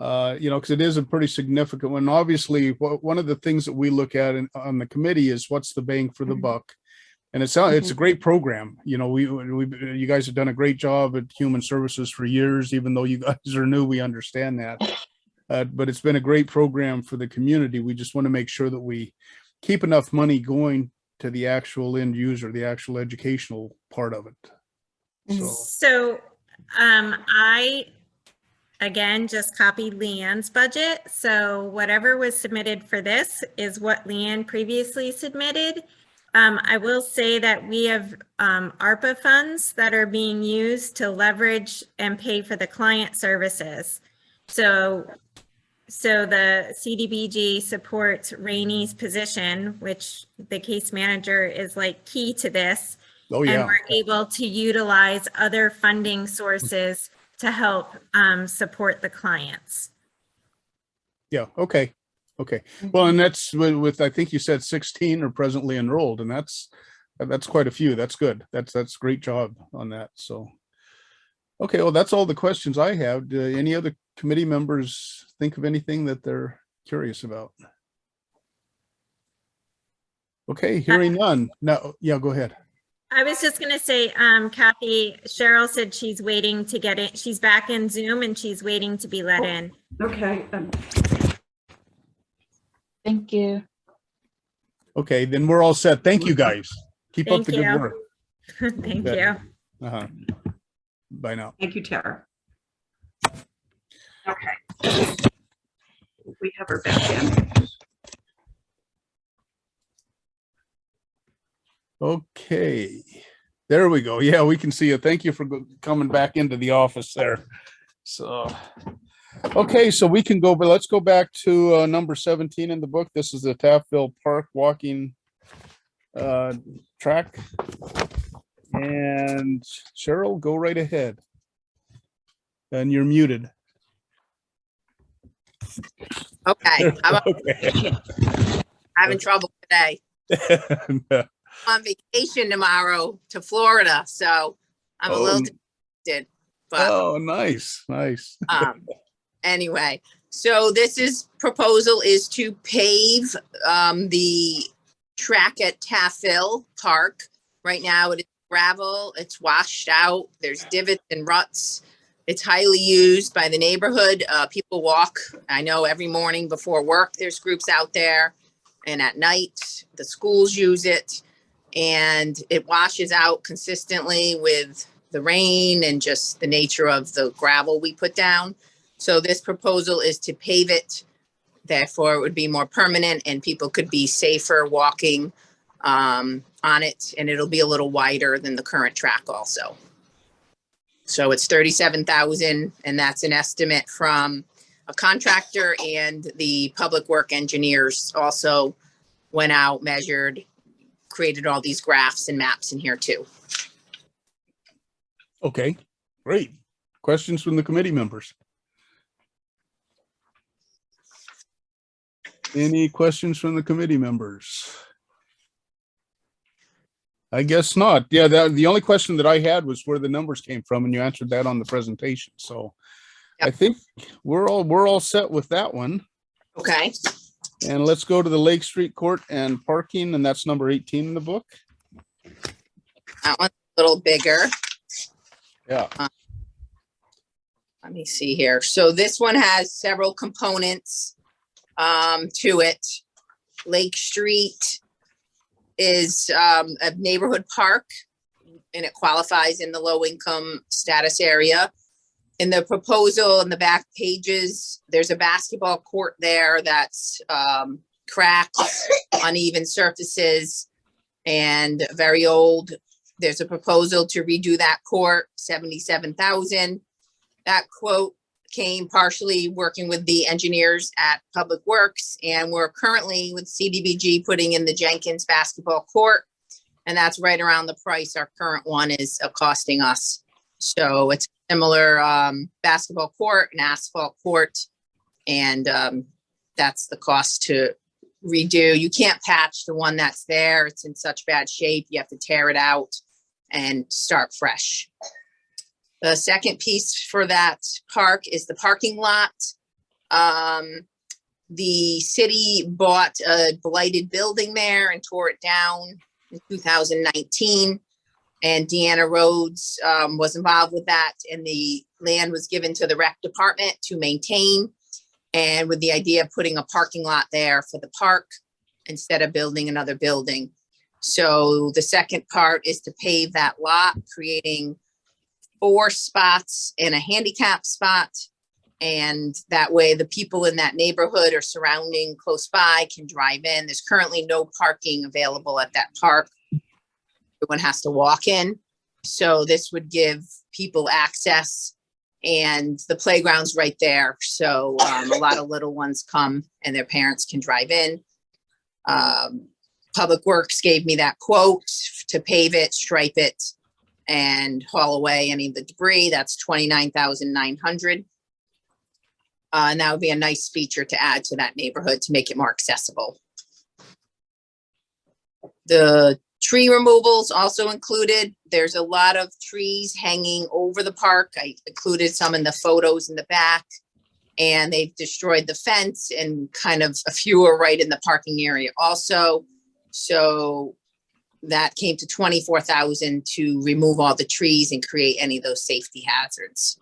because it is a pretty significant one. Obviously, one of the things that we look at on the committee is what's the bang for the buck. And it's a great program. You guys have done a great job at Human Services for years, even though you guys are new, we understand that. But it's been a great program for the community. We just want to make sure that we keep enough money going to the actual end user, the actual educational part of it. So I, again, just copied Leanne's budget. So whatever was submitted for this is what Leanne previously submitted. I will say that we have ARPA funds that are being used to leverage and pay for the client services. So the CDBG supports Rainey's position, which the case manager is like key to this. Oh, yeah. And we're able to utilize other funding sources to help support the clients. Yeah. Okay. Well, and that's with I think you said 16 are presently enrolled, and that's quite a few. That's good. That's great job on that. So, okay. Well, that's all the questions I have. Do any other committee members think of anything that they're curious about? Okay. Hearing none. No. Yeah. Go ahead. I was just going to say, Kathy, Cheryl said she's waiting to get in. She's back in Zoom and she's waiting to be let in. Okay. Thank you. Okay, then we're all set. Thank you, guys. Keep up the good work. Thank Yeah. you. Bye now. Thank you, Tara. Okay. We have her back in. Okay, there we go. Yeah, we can see you. Thank you for coming back into the office there. So, okay, so we can go, but let's go back to number 17 in the book. This is the Taffville Park walking track. And Cheryl, go right ahead. And you're muted. Okay. I'm Okay. having trouble today. On vacation tomorrow to Florida, so I'm a little distracted. But Oh, nice. anyway, so this proposal is to pave the track at Taffville Park. Right now it is gravel, it's washed out, there's divots and ruts. It's highly used by the neighborhood. People walk, I know every morning before work, there's groups out there. And at night, the schools use it. And it washes out consistently with the rain and just the nature of the gravel we put down. So this proposal is to pave it. Therefore, it would be more permanent and people could be safer walking on it. And it'll be a little wider than the current track also. So it's $37,000, and that's an estimate from a contractor, and the public work engineers also went out, measured, created all these graphs and maps in here too. Okay, great. Questions from the committee members? Any questions from the committee members? I guess not. Yeah, the only question that I had was where the numbers came from, and you answered that on the presentation. So Yep. I think we're all set with that one. Okay. And let's go to the Lake Street Court and parking, and that's number 18 in the book. That one's a little bigger. Yeah. Let me see here. So this one has several components to it. Lake Street is a neighborhood park, and it qualifies in the low income status area. In the proposal in the back pages, there's a basketball court there that's cracked, uneven surfaces, and very old. There's a proposal to redo that court, $77,000. That quote came partially working with the engineers at Public Works, and we're currently with CDBG putting in the Jenkins basketball court, and that's right around the price our current one is costing us. So it's similar basketball court, an asphalt court, and that's the cost to redo. You can't patch the one that's there. It's in such bad shape. You have to tear it out and start fresh. The second piece for that park is the parking lot. The city bought a blighted building there and tore it down in 2019. And Deanna Rhodes was involved with that, and the land was given to the rec department to maintain, and with the idea of putting a parking lot there for the park instead of building another building. So the second part is to pave that lot, creating 4 spots and a handicap spot. And that way the people in that neighborhood or surrounding close by can drive in. There's currently no parking available at that park. Everyone has to walk in. So this would give people access, and the playground's right there. So a lot of little ones come and their parents can drive in. Public Works gave me that quote to pave it, stripe it, and haul away any of the debris. That's $29,900. And that would be a nice feature to add to that neighborhood to make it more accessible. The tree removals also included. There's a lot of trees hanging over the park. I included some in the photos in the back, and they've destroyed the fence, and kind of a few are right in the parking area also. So that came to $24,000 to remove all the trees and create any of those safety hazards.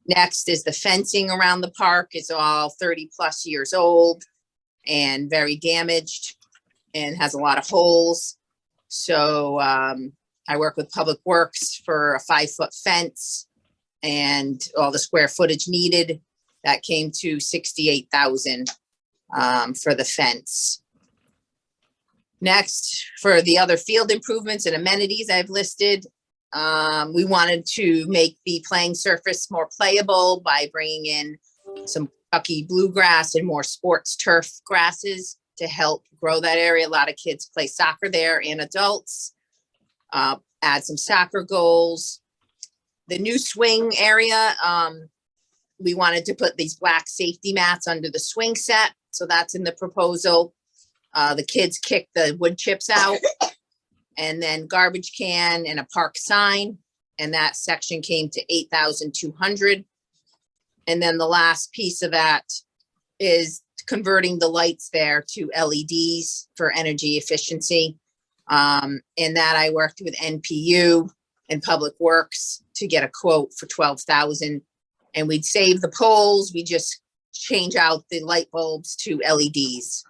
Next is the fencing around the park. It's all 30+ years old and very damaged and has a lot of holes. So I work with Public Works for a 5-foot fence and all the square footage needed. That came to $68,000 for the fence. Next, for the other field improvements and amenities I've listed, we wanted to make the playing surface more playable by bringing in some Kentucky bluegrass and more sports turf grasses to help grow that area. A lot of kids play soccer there, and adults. Add some soccer goals. The new swing area, we wanted to put these black safety mats under the swing set. So that's in the proposal. The kids kick the wood chips out, and then garbage can and a park sign. And that section came to $8,200. And then the last piece of that is converting the lights there to LEDs for energy efficiency. And that I worked with NPU and Public Works to get a quote for $12,000. And we'd save the poles. We just change out the light bulbs to LEDs.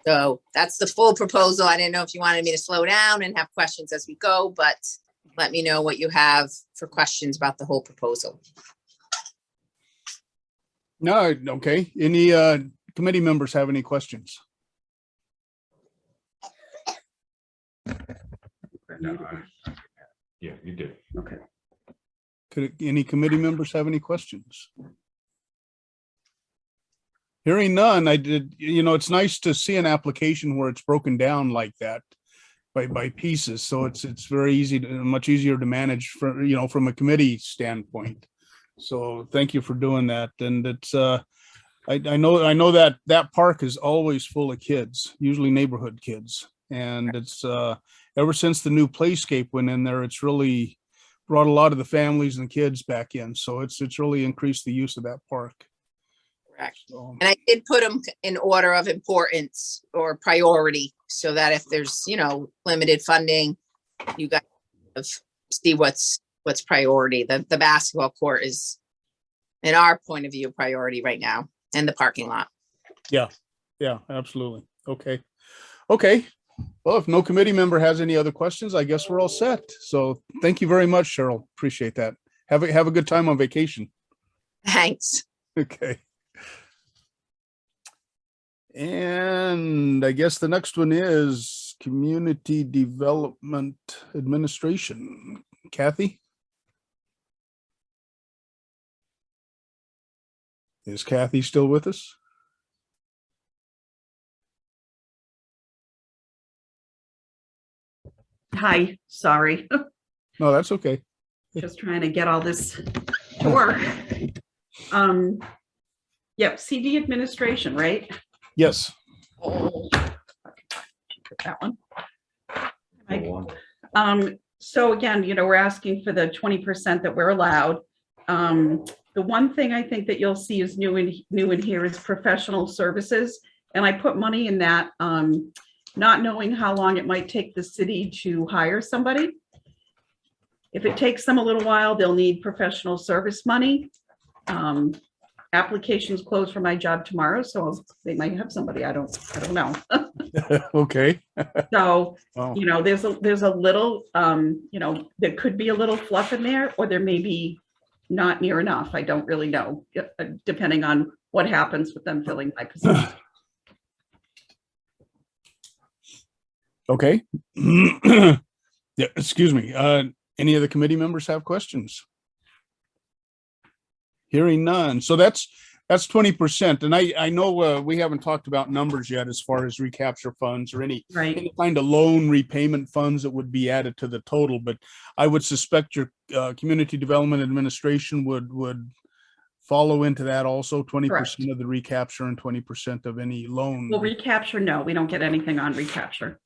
So that's the full proposal. I didn't know if you wanted me to slow down and have questions as we go, but let me know what you have for questions about the whole proposal. No, okay. Any committee members have any questions? Yeah, you did. Okay. Could any committee members have any questions? Hearing none, it's nice to see an application where it's broken down like that by pieces. So it's very easy much easier to manage from a committee standpoint. So thank you for doing that. And it's I know that park is always full of kids, usually neighborhood kids. And it's ever since the new playscape went in there, it's really brought a lot of the families and kids back in. So it's really increased the use of that park. Correct. And I did put them in order of importance or priority, so that if there's, limited funding, you guys see what's priority. The basketball court is, in our point of view, priority right now, and the parking lot. Yeah, absolutely. Okay. Well, if no committee member has any other questions, I guess we're all set. So thank you very much, Cheryl. Appreciate that. Have a good time on vacation. Thanks. Okay. And I guess the next one is Community Development Administration. Kathy? Is Kathy still with us? Hi, sorry. No, that's okay. Just trying to get all this to work. Yep, CD administration, right? Yes. Oh, that one. So again, we're asking for the 20% that we're allowed. The The one thing I think that you'll see is new in here is professional services. And I put money in that, not knowing how long it might take the city to hire somebody. If it takes them a little while, they'll need professional service money. Applications close for my job tomorrow, so they might have somebody. I don't know. Okay. So, Wow. you know, there's a little, you know, there could be a little fluff in there, or there may be not near enough. I don't really know, depending on what happens with them filling my position. Okay. Yeah, excuse me. Any of the committee members have questions? Hearing none. So that's 20%. And I know we haven't talked about numbers yet as far as recapture funds or any kind of loan repayment funds that would be added to the total. But I would suspect your community development administration would follow into that also, 20% of the recapture and 20% of any loan. Well, recapture, no, we don't get anything on recapture.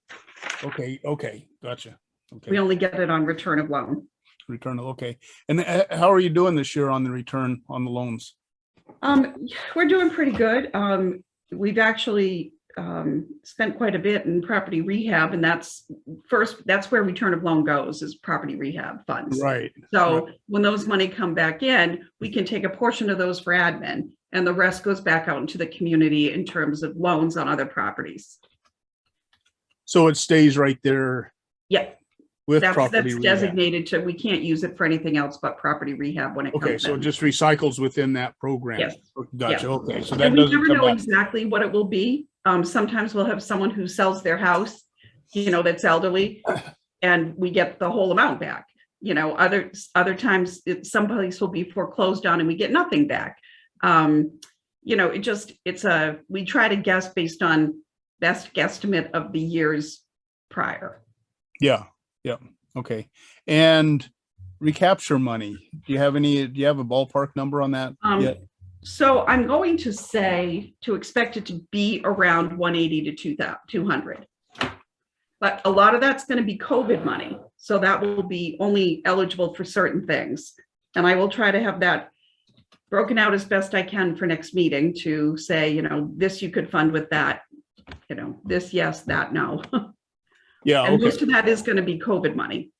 Okay, gotcha. Okay. We only get it on return of loan. Return, okay. And how are you doing this year on the return on the loans? We're doing pretty good. We've actually spent quite a bit in property rehab, and that's where return of loan goes, is property rehab funds. Right. So when those money come back in, we can take a portion of those for admin, and the rest goes back out into the community in terms of loans on other properties. So it stays right there. Yeah. With that's property rehab. designated to, we can't use it for anything else but property rehab when it comes in. Okay, so it just recycles within that program. Yes. Gotcha. Yeah. Okay, so And that we doesn't never come know back. exactly what it will be. Sometimes we'll have someone who sells their house, you know, that's elderly, and we get the whole amount back. You know, other times some place will be foreclosed on and we get nothing back. You know, we try to guess based on best guesstimate of the years prior. Yeah. Okay. And recapture money, do you have a ballpark number on that? So I'm going to say to expect it to be around 180 to 200. But a lot of that's going to be COVID money. So that will be only eligible for certain things. And I will try to have that broken out as best I can for next meeting to say, you know, this you could fund with that, you know, this, yes, that, no. Yeah. And Okay. most of that is going to be COVID money.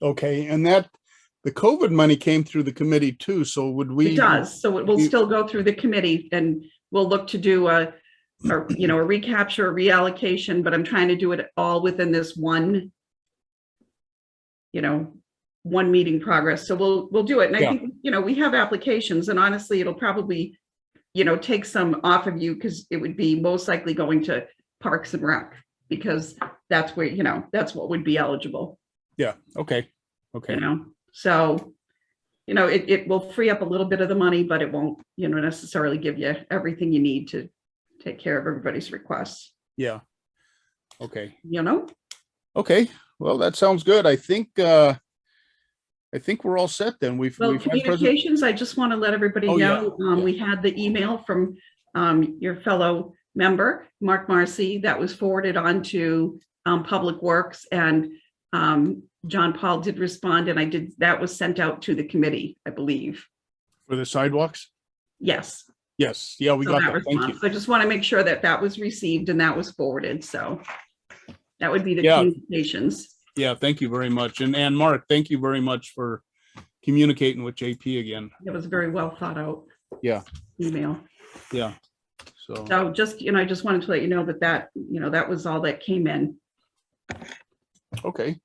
Okay. And that the COVID money came through the committee too. So would we? It does. So it will still go through the committee, and we'll look to do a recapture, a reallocation, but I'm trying to do it all within this one meeting progress. So we'll do it. And I think, we have applications, and honestly, it'll probably, take some off of you, because it would be most likely going to Parks and Rec, because that's where, that's what would be eligible. Yeah. Okay. So, it will free up a little bit of the money, but it won't, necessarily give you everything you need to take care of everybody's requests. Yeah. Okay. Okay. Well, that sounds good. I think we're all set then. We've had communications, I just want to let everybody know, we had the email from your fellow member, Mark Marcy, that was forwarded on to Public Works, and John Paul did respond, and that was sent out to the committee, I believe. For the sidewalks? Yes. Yes. Yeah, we got that. Thank you. So I just want to make sure that was received and that was forwarded. So that would be the communications. Yeah, thank you very much. And Mark, thank you very much for communicating with JP again. It was a very well thought out email. Yeah. So just, I just wanted to let you know that was all that came in. Okay,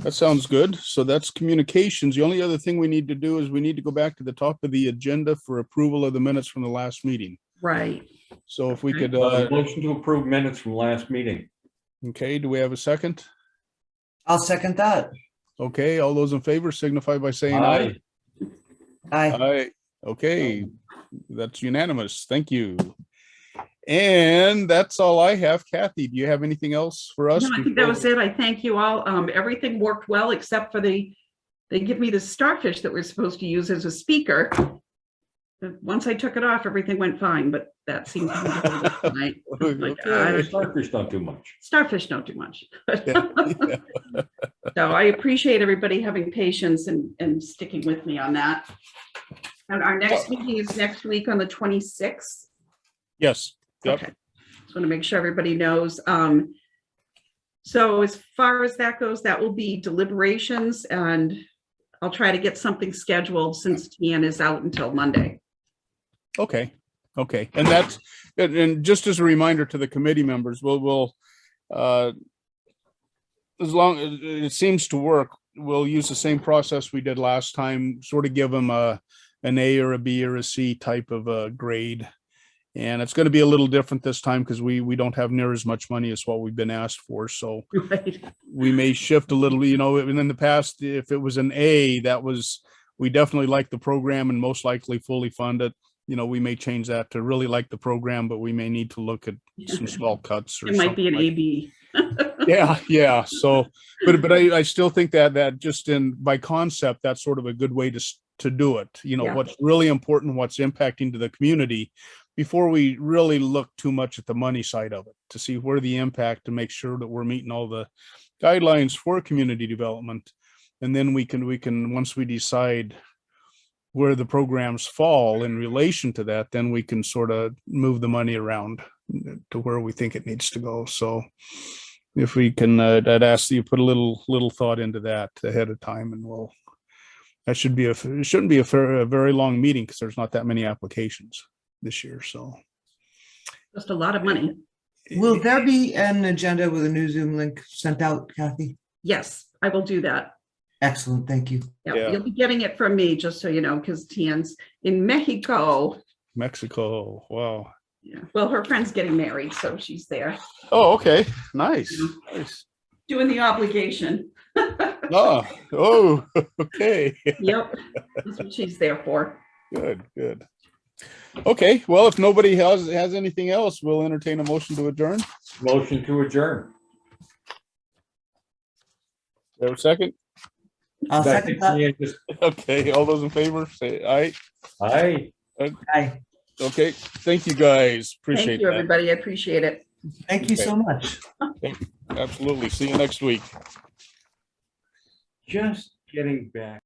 that sounds good. So that's communications. The only other thing we need to do is we need to go back to the top of the agenda for approval of the minutes from the last meeting. Right. So if we could motion to approve minutes from last meeting. Okay, do we have a second? I'll second that. Okay, all those in favor signify by saying aye. Aye. Aye. Okay, that's unanimous. Thank you. And that's all I have. Kathy, do you have anything else for us? No, I think that was it. I thank you all. Everything worked well, except for they give me the starfish that we're supposed to use as a speaker. But once I took it off, everything went fine, but that seemed to be tonight. Starfish don't do much. Starfish don't do much. So I appreciate everybody having patience and sticking with me on that. And our next meeting is next week on the 26th. Yes, yep. Okay. Just want to make sure everybody knows. So as far as that goes, that will be deliberations, and I'll try to get something scheduled since Tian is out until Monday. Okay, okay. And that's, and just as a reminder to the committee members, we'll as long as it seems to work, we'll use the same process we did last time, sort of give them an A or a B or a C type of a grade. And it's going to be a little different this time because we don't have near as much money as what we've been asked for. So Right. we may shift a little, you know, and in the past, if it was an A, that was, we definitely like the program and most likely fully fund it. You know, we may change that to really like the program, but we may need to look at some small cuts. Or It might be an something like AB. yeah, yeah. So, but I still think that just in by concept, that's sort of a good way to do it. You know, Yeah. what's really important, what's impacting to the community, before we really look too much at the money side of it, to see where the impact, to make sure that we're meeting all the guidelines for community development, and then we can once we decide where the programs fall in relation to that, then we can sort of move the money around to where we think it needs to go. So if we can, I'd ask that you put a little thought into that ahead of time, and that should be it shouldn't be a very long meeting because there's not that many applications this year. So Just a lot of money. Will there be an agenda with a new Zoom link sent out, Kathy? Yes, I will do that. Excellent, thank you. Yeah, Yeah. you'll be getting it from me, just so you know, because Tian's in Mexico. Mexico, wow. Yeah. Well, her friend's getting married, so she's there Oh, okay, nice. doing the obligation. Oh, okay. Yep, that's what she's there for. Good. Okay, well, if nobody has anything else, we'll entertain a motion to adjourn. Motion to adjourn. Do you have a second? I'll second that. Okay, all those in favor, say aye. Aye. Aye. Okay, thank you, guys. Appreciate Thank you, that. everybody. I appreciate it. Thank you so much. Absolutely. See you next week. Just getting back.